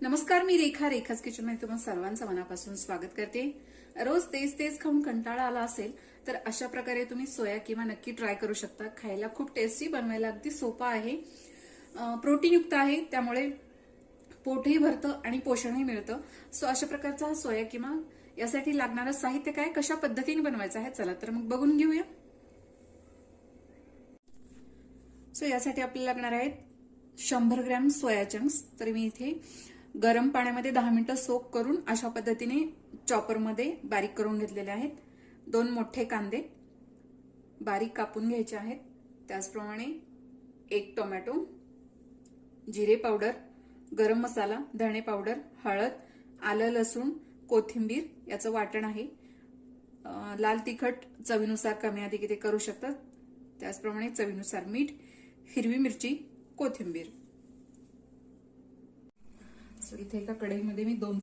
नमस्कार, मी रेखा. रेखाच किचनमध्ये तुम्हाला सर्वांचं मनापासून स्वागत करते. रोज तेच तेच खाऊन कंटाळा आला असेल तर अशा प्रकारे तुम्ही सोया किंवा नक्की ट्राय करू शकता. खायला खूप टेस्टी, बनवायला अगदी सोपा आहे, प्रोटीनयुक्त आहे, त्यामुळे पोटही भरतं आणि पोषणही मिळतं. सो अशा प्रकारचा हा सोया किंवा यासाठी लागणारं साहित्य काय, कशा पद्धतीने बनवायचं आहे, चला तर मग बघून घेऊया. सो यासाठी आपल्याला लागणार आहेत 100 ग्रॅम सोया चंक्स. तर मी इथे गरम पाण्यामध्ये 10 मिनिटं सोक करून अशा पद्धतीने चॉपरमध्ये बारीक करून घेतलेले आहेत. 2 मोठे कांदे बारीक कापून घ्यायचे आहेत. त्याचप्रमाणे 1 टोमॅटो, जिरे पावडर, गरम मसाला, धणे पावडर, हळद, आलं लसूण, कोथिंबीर याचं वाटण आहे. लाल तिखट चवीनुसार कमी अधिक ते करू शकतात. त्याचप्रमाणे चवीनुसार मीठ, हिरवी मिरची, कोथिंबीर. सो इथे एका कढईमध्ये मी 2